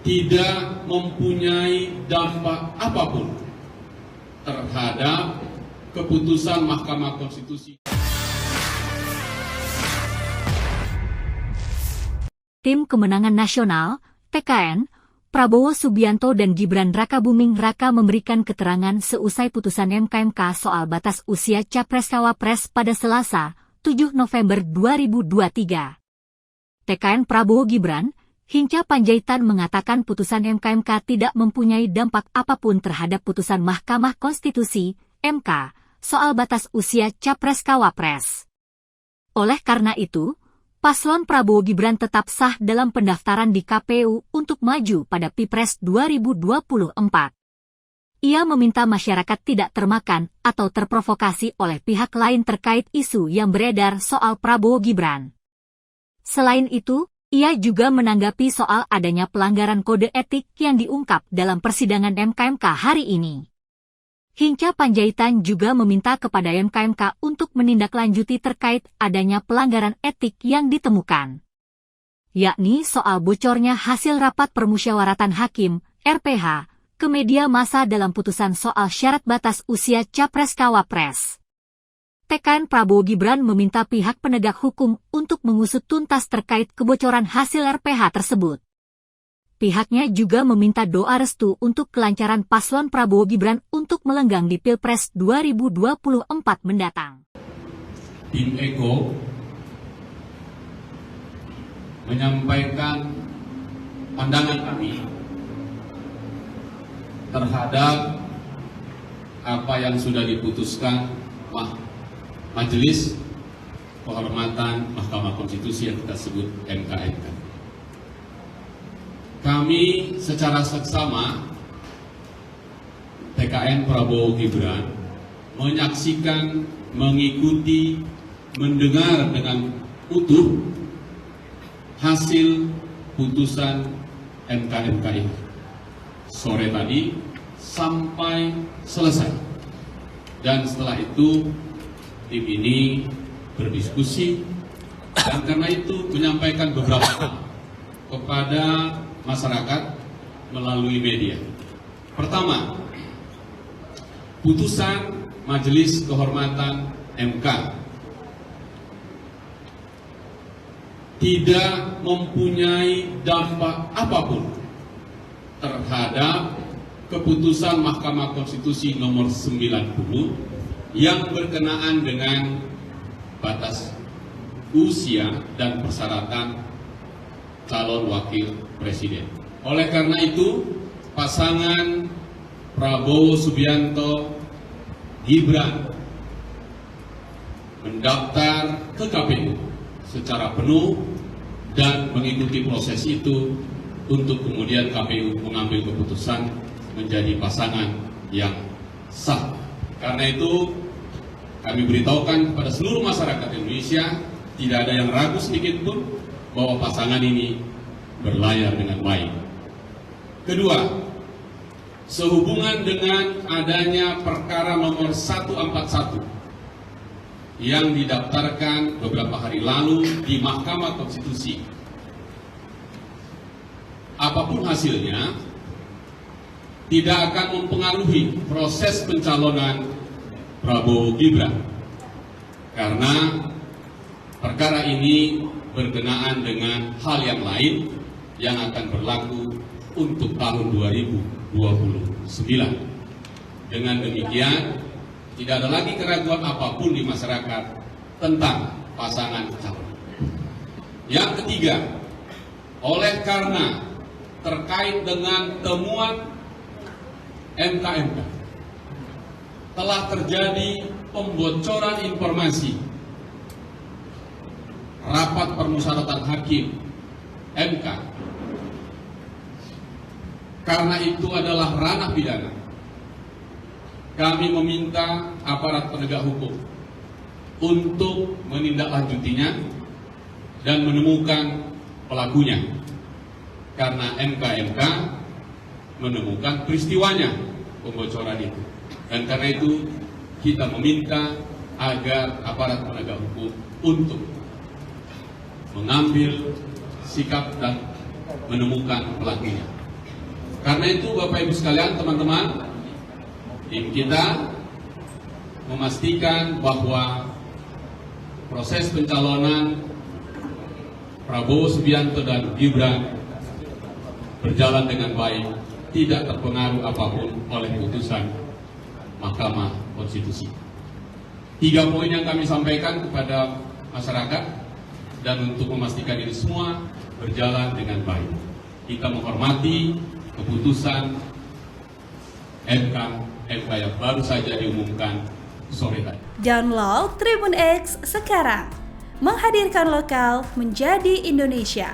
tidak mempunyai dampak apapun terhadap keputusan Mahkamah Konstitusi. Tim Kemenangan Nasional, TKN, Prabowo Subianto dan Gibran Rakabuming Raka memberikan keterangan seusai putusan MK soal batas usia Capres-Cawapres pada Selasa, 7 November 2023. TKN Prabowo Gibran, Hinca Panjaitan mengatakan putusan MK tidak mempunyai dampak apapun terhadap putusan Mahkamah Konstitusi, MK, soal batas usia Capres-Cawapres. Oleh karena itu, Paslon Prabowo Gibran tetap sah dalam pendaftaran di KPU untuk maju pada Pilpres 2024. Ia meminta masyarakat tidak termakan atau terprovokasi oleh pihak lain terkait isu yang beredar soal Prabowo Gibran. Selain itu, ia juga menanggapi soal adanya pelanggaran kode etik yang diungkap dalam persidangan MK hari ini. Hinca Panjaitan juga meminta kepada MK untuk menindaklanjuti terkait adanya pelanggaran etik yang ditemukan, yakni soal bocornya hasil rapat permusyawaratan hakim, RPH, ke media massa dalam putusan soal syarat batas usia Capres-Cawapres. TKN Prabowo Gibran meminta pihak penegak hukum untuk mengusut tuntas terkait kebocoran hasil RPH tersebut. Pihaknya juga meminta doa restu untuk kelancaran paslon Prabowo Gibran untuk melenggang di Pilpres 2024 mendatang. Tim Eko menyampaikan pandangan kami terhadap apa yang sudah diputuskan Majelis Kehormatan Mahkamah Konstitusi yang kita sebut MK. Kami secara seksama TKN Prabowo Gibran menyaksikan, mengikuti, mendengar dengan utuh hasil putusan MK ini sore tadi sampai selesai, dan setelah itu tim ini berdiskusi dan karena itu menyampaikan beberapa hal kepada masyarakat melalui media. Pertama, putusan Majelis Kehormatan MK tidak mempunyai dampak apapun terhadap keputusan Mahkamah Konstitusi nomor 90 yang berkenaan dengan batas usia dan persyaratan calon wakil presiden. Oleh karena itu, pasangan Prabowo Subianto Gibran mendaftar ke KPU secara penuh dan mengikuti proses itu untuk kemudian KPU mengambil keputusan menjadi pasangan yang sah. Karena itu, kami beritahukan kepada seluruh masyarakat Indonesia, tidak ada yang ragu sedikit pun bahwa pasangan ini berlayar dengan baik. Kedua, sehubungan dengan adanya perkara nomor 141 yang didaftarkan beberapa hari lalu di Mahkamah Konstitusi. Apapun hasilnya, tidak akan mempengaruhi proses pencalonan Prabowo Gibran, karena perkara ini berkenaan dengan hal yang lain yang akan berlaku untuk tahun 2029. Dengan demikian, tidak ada lagi keraguan apapun di masyarakat tentang pasangan calon. Yang ketiga, oleh karena terkait dengan temuan MK telah terjadi pembocoran informasi rapat permusyawaratan hakim MK, karena itu adalah ranah pidana. Kami meminta aparat penegak hukum untuk menindaklanjutinya dan menemukan pelakunya, karena MK menemukan peristiwanya pembocoran itu. Dan karena itu kita meminta agar aparat penegak hukum untuk mengambil sikap dan menemukan pelakunya. Karena itu Bapak Ibu sekalian, teman-teman, tim kita memastikan bahwa proses pencalonan Prabowo Subianto dan Gibran berjalan dengan baik, tidak terpengaruh apapun oleh putusan Mahkamah Konstitusi. 3 poin yang kami sampaikan kepada masyarakat, dan untuk memastikan ini semua berjalan dengan baik, kita menghormati keputusan MK yang baru saja diumumkan sore tadi. Download Tribun X sekarang, menghadirkan lokal menjadi Indonesia.